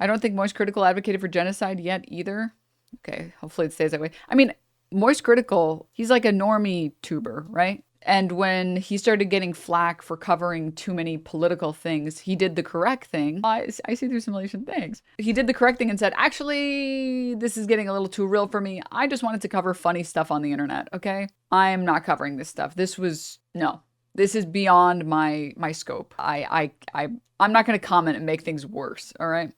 I don't think Moist Critical advocated for genocide yet either. Okay, hopefully it stays that way. I mean, Moist Critical, he's like a normie tuber, right? And when he started getting flack for covering too many political things, he did the correct thing. I see through simulation things. He did the correct thing and said, actually, this is getting a little too real for me. I just wanted to cover funny stuff on the internet, okay? I am not covering this stuff. No. This is beyond my scope. I'm not going to comment and make things worse, all right?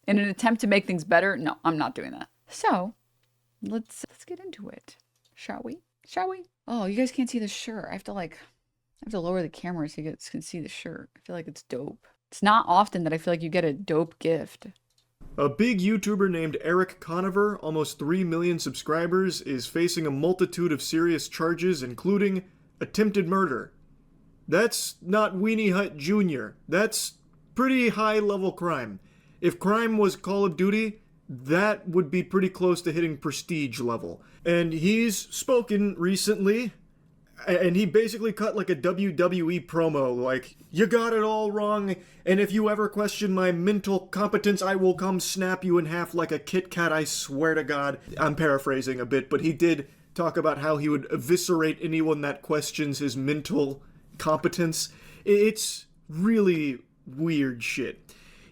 In an attempt to make things better, no, I'm not doing that. So, let's get into it. Shall we? Shall we? Oh, you guys can't see the shirt. I have to lower the camera so you guys can see the shirt. I feel like it's dope. It's not often that I feel like you get a dope gift. A big YouTuber named Eric Conover, almost 3 million subscribers, is facing a multitude of serious charges, including attempted murder. That's not Weenie Hut Jr. That's pretty high-level crime. If crime was Call of Duty, that would be pretty close to hitting prestige level. And he's spoken recently, and he basically cut like a WWE promo, like, you got it all wrong, and if you ever question my mental competence, I will come snap you in half like a Kit Kat, I swear to God. I'm paraphrasing a bit, but he did talk about how he would eviscerate anyone that questions his mental competence. It's really weird shit.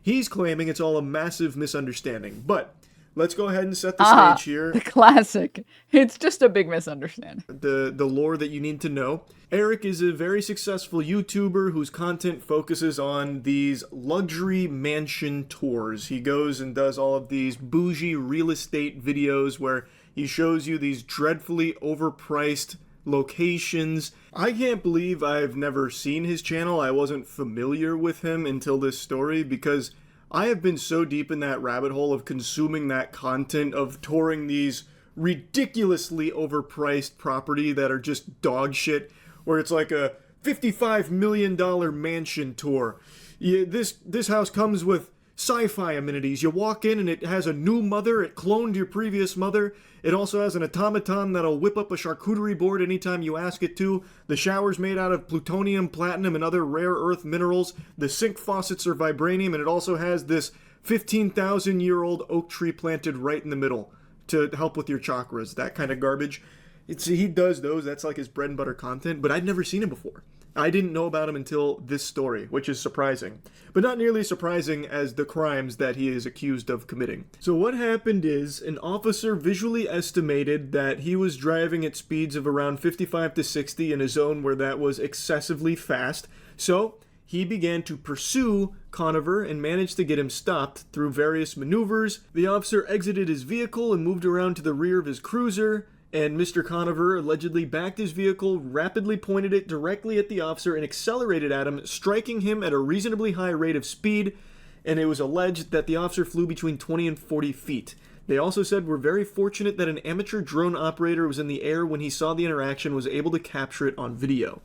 He's claiming it's all a massive misunderstanding, but let's go ahead and set the stage here. The classic. It's just a big misunderstanding. The lore that you need to know. Eric is a very successful YouTuber whose content focuses on these luxury mansion tours. He goes and does all of these bougie real estate videos where he shows you these dreadfully overpriced locations. I can't believe I've never seen his channel. I wasn't familiar with him until this story because I have been so deep in that rabbit hole of consuming that content, of touring these ridiculously overpriced property that are just dog shit, where it's like a $55 million mansion tour. This house comes with sci-fi amenities. You walk in and it has a new mother. It cloned your previous mother. It also has an automaton that'll whip up a charcuterie board anytime you ask it to. The shower's made out of plutonium, platinum, and other rare earth minerals. The sink faucets are vibranium, and it also has this 15,000-year-old oak tree planted right in the middle to help with your chakras, that kind of garbage. He does those. That's like his bread and butter content, but I'd never seen him before. I didn't know about him until this story, which is surprising. But not nearly surprising as the crimes that he is accused of committing. So what happened is, an officer visually estimated that he was driving at speeds of around 55 to 60 in a zone where that was excessively fast. So he began to pursue Conover and managed to get him stopped through various maneuvers. The officer exited his vehicle and moved around to the rear of his cruiser, and Mr. Conover allegedly backed his vehicle, rapidly pointed it directly at the officer, and accelerated at him, striking him at a reasonably high rate of speed, and it was alleged that the officer flew between 20 and 40 feet. They also said, we're very fortunate that an amateur drone operator was in the air when he saw the interaction, was able to capture it on video.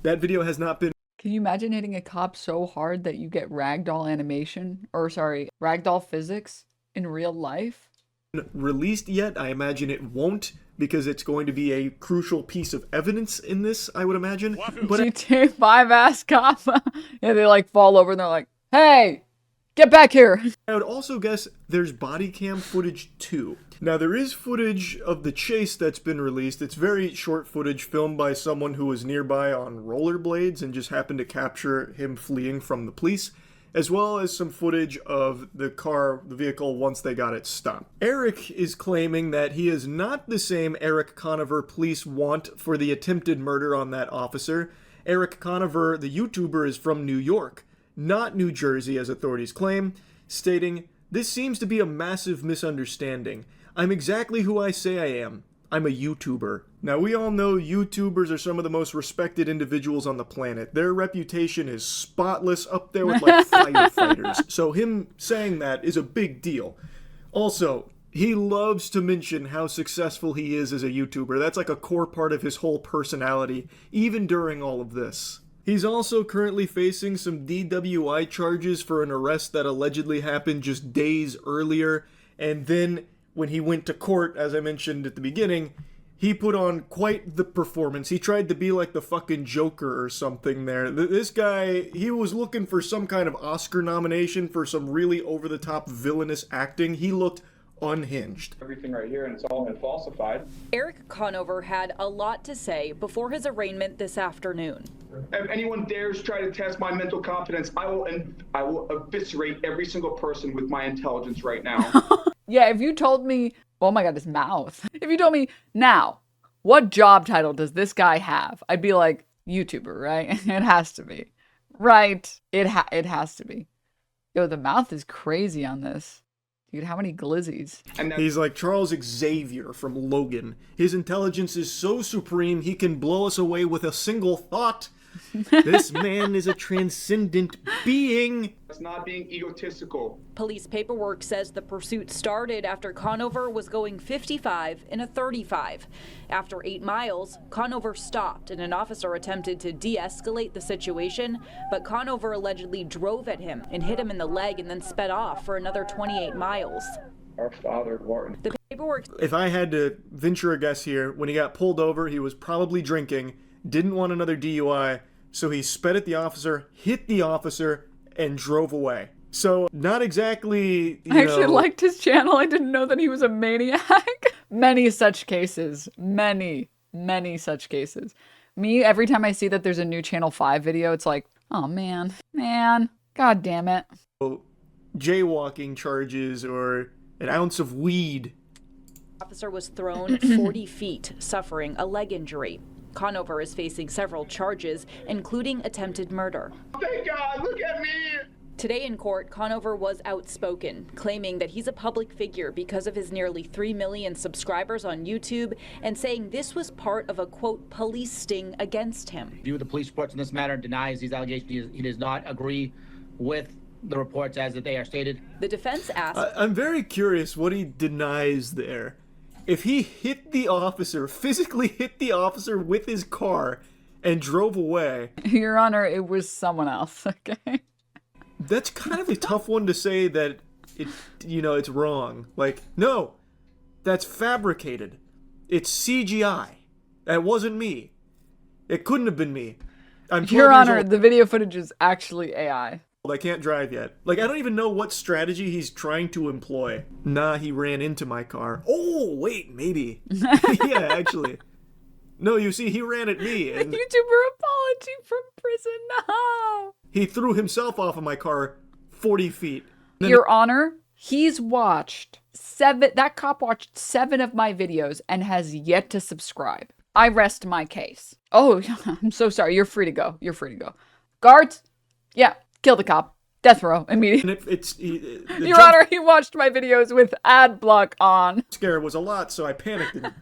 That video has not been... Can you imagine hitting a cop so hard that you get ragdoll animation, or sorry, ragdoll physics in real life? Released yet. I imagine it won't, because it's going to be a crucial piece of evidence in this, I would imagine. But GTA 5 ass cop. Yeah, they like fall over and they're like, hey, get back here. I would also guess there's body cam footage too. Now there is footage of the chase that's been released. It's very short footage filmed by someone who was nearby on rollerblades and just happened to capture him fleeing from the police, as well as some footage of the vehicle once they got it stopped. Eric is claiming that he is not the same Eric Conover police want for the attempted murder on that officer. Eric Conover, the YouTuber, is from New York, not New Jersey as authorities claim, stating, "This seems to be a massive misunderstanding. I'm exactly who I say I am. I'm a YouTuber." Now, we all know YouTubers are some of the most respected individuals on the planet. Their reputation is spotless, up there with like firefighters. So him saying that is a big deal. Also, he loves to mention how successful he is as a YouTuber. That's like a core part of his whole personality, even during all of this. He's also currently facing some DWI charges for an arrest that allegedly happened just days earlier, and then when he went to court, as I mentioned at the beginning, he put on quite the performance. He tried to be like the fucking Joker or something there. This guy, he was looking for some kind of Oscar nomination for some really over-the-top villainous acting. He looked unhinged. Everything right here, and it's all been falsified. Eric Conover had a lot to say before his arraignment this afternoon. If anyone dares try to test my mental competence, I will eviscerate every single person with my intelligence right now. Yeah, if you told me, oh my God, his mouth. If you told me, now, what job title does this guy have? I'd be like, YouTuber, right? It has to be. Right. It has to be. Yo, the mouth is crazy on this. Dude, how many glizzies? He's like Charles Xavier from Logan. His intelligence is so supreme, he can blow us away with a single thought. This man is a transcendent being. It's not being egotistical. Police paperwork says the pursuit started after Conover was going 55 in a 35. After 8 miles, Conover stopped and an officer attempted to de-escalate the situation, but Conover allegedly drove at him and hit him in the leg and then sped off for another 28 miles. Our father, Martin. The paperwork... If I had to venture a guess here, when he got pulled over, he was probably drinking, didn't want another DUI, so he sped at the officer, hit the officer, and drove away. So, not exactly, I actually liked his channel. I didn't know that he was a maniac. Many such cases. Many such cases. Me, every time I see that there's a new Channel 5 video, it's like, oh man, god damn it. Jaywalking charges or an ounce of weed. The officer was thrown 40 feet, suffering a leg injury. Conover is facing several charges, including attempted murder. Thank God, look at me! Today in court, Conover was outspoken, claiming that he's a public figure because of his nearly 3 million subscribers on YouTube, and saying this was part of a, quote, police sting against him. View the police reports in this matter, denies these allegations. He does not agree with the reports as that they are stated. The defense asked... I'm very curious what he denies there. If he hit the officer, physically hit the officer with his car and drove away... Your Honor, it was someone else, okay? That's kind of a tough one to say that, it's wrong. Like, no, that's fabricated. It's CGI. That wasn't me. It couldn't have been me. I'm 12 Your years Honor, old. the video footage is actually AI. I can't drive yet. Like, I don't even know what strategy he's trying to employ. Nah, he ran into my car. Oh, wait, maybe. Yeah, actually. No, you see, he ran at me. And YouTuber apology from prison, no! he threw himself off of my car 40 feet. Your Honor, he's watched 7, that cop watched 7 of my videos and has yet to subscribe. I rest my case. Oh, I'm so sorry. You're free to go. You're free to go. Guards? Yeah. Kill the cop. Death row immediately. And Your Honor, he watched my videos with ad block on. Scare was a lot, so I panicked and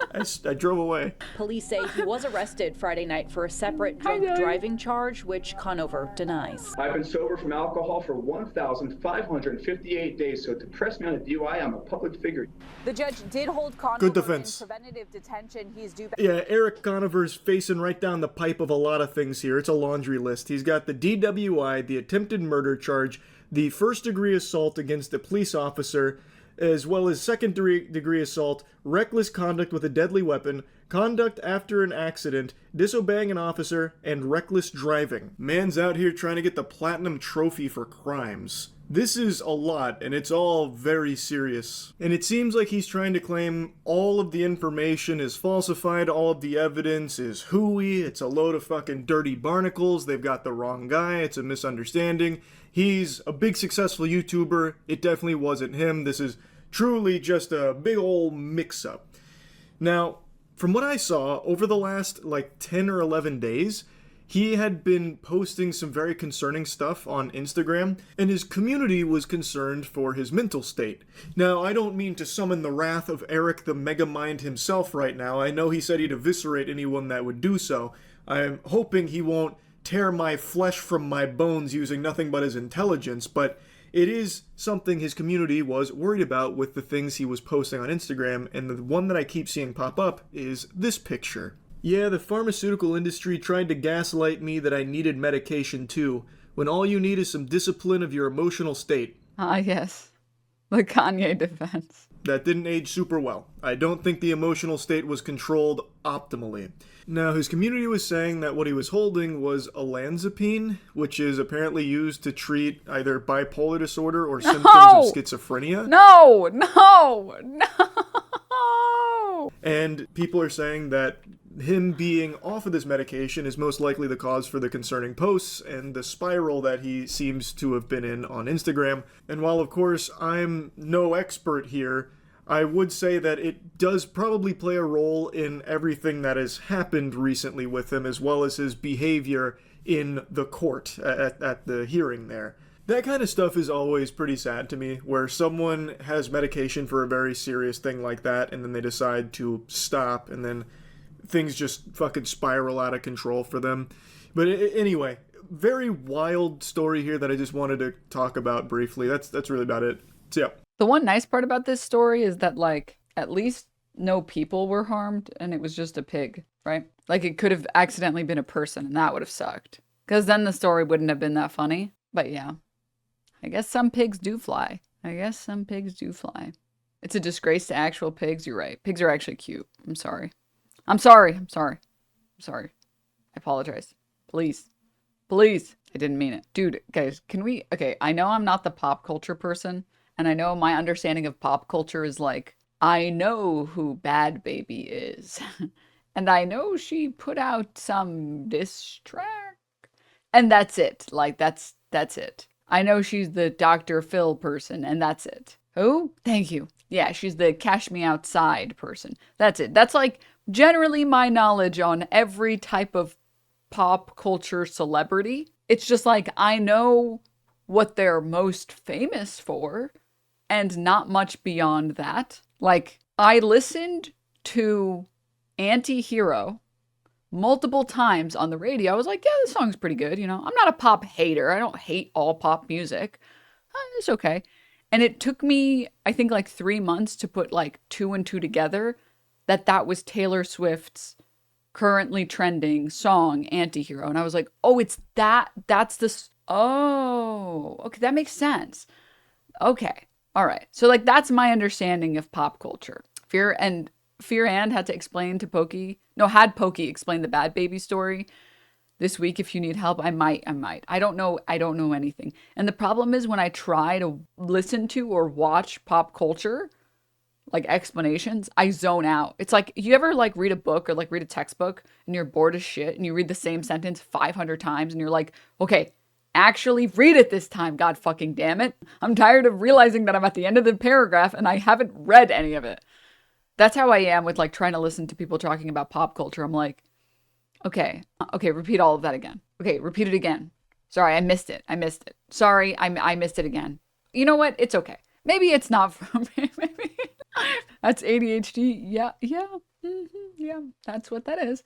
I drove away. Police say he was arrested Friday night for a separate drunk driving charge, which Conover denies. I've been sober from alcohol for 1,558 days, so to press me on a DUI, I'm a public figure. The judge did hold Conover Good defense. in preventative detention. He's due back. Yeah, Eric Conover's facing right down the pipe of a lot of things here. It's a laundry list. He's got the DWI, the attempted murder charge, the first-degree assault against a police officer, as well as second-degree assault, reckless conduct with a deadly weapon, conduct after an accident, disobeying an officer, and reckless driving. Man's out here trying to get the platinum trophy for crimes. This is a lot, and it's all very serious. And it seems like he's trying to claim all of the information is falsified, all of the evidence is hooey, it's a load of fucking dirty barnacles, they've got the wrong guy, it's a misunderstanding. He's a big successful YouTuber, it definitely wasn't him, this is truly just a big old mix-up. Now, from what I saw, over the last 10 or 11 days, he had been posting some very concerning stuff on Instagram, and his community was concerned for his mental state. Now, I don't mean to summon the wrath of Eric the Megamind himself right now. I know he said he'd eviscerate anyone that would do so. I'm hoping he won't tear my flesh from my bones using nothing but his intelligence, but it is something his community was worried about with the things he was posting on Instagram, and the one that I keep seeing pop up is this picture. Yeah, the pharmaceutical industry tried to gaslight me that I needed medication too, when all you need is some discipline of your emotional state. Ah, yes. The Kanye defense. that didn't age super well. I don't think the emotional state was controlled optimally. Now, his community was saying that what he was holding was olanzapine, which is apparently used to treat either bipolar disorder or symptoms of schizophrenia. No! And people are saying that him being off of this medication is most likely the cause for the concerning posts and the spiral that he seems to have been in on Instagram. And while, of course, I'm no expert here, I would say that it does probably play a role in everything that has happened recently with him, as well as his behavior in the court at the hearing there. That kind of stuff is always pretty sad to me, where someone has medication for a very serious thing like that, and then they decide to stop, and then things just fucking spiral out of control for them. But anyway, very wild story here that I just wanted to talk about briefly. That's really about it. So yeah. The one nice part about this story is that, like, at least no people were harmed and it was just a pig, right? Like, it could have accidentally been a person and that would have sucked. Because then the story wouldn't have been that funny. But yeah, I guess some pigs do fly. It's a disgrace to actual pigs. You're right. Pigs are actually cute. I'm sorry. I apologize. Please. I didn't mean it. Dude, guys, okay, I know I'm not the pop culture person. And I know my understanding of pop culture is like, I know who Bad Baby is. And I know she put out some diss track. And that's it. Like, that's it. I know she's the Dr. Phil person, and that's it. Who? Thank you. Yeah, she's the Cash Me Outside person. That's it. That's like generally my knowledge on every type of pop culture celebrity. It's just like, I know what they're most famous for. And not much beyond that. Like, I listened to Anti-Hero multiple times on the radio. I was like, yeah, this song's pretty good, you know. I'm not a pop hater. I don't hate all pop music. It's okay. And it took me, I think, like 3 months to put like 2 and 2 together that was Taylor Swift's currently trending song, Anti-Hero. And I was like, oh, it's that. Oh, okay, that makes sense. Okay. All right. So, like, that's my understanding of pop culture. Fear and had to explain to Pokey. No, had Pokey explain the Bad Baby story this week. If you need help, I might. I don't know anything. And the problem is when I try to listen to or watch pop culture, like explanations, I zone out. It's like, you ever like read a book or like read a textbook and you're bored as shit and you read the same sentence 500 times and you're like, okay, actually read it this time, god fucking damn it. I'm tired of realizing that I'm at the end of the paragraph and I haven't read any of it. That's how I am with like trying to listen to people talking about pop culture. I'm like, okay, repeat all of that again. Okay, repeat it again. Sorry, I missed it. Sorry, I missed it again. You know what? It's okay. Maybe it's not for me. Maybe that's ADHD. Yeah, that's what that is.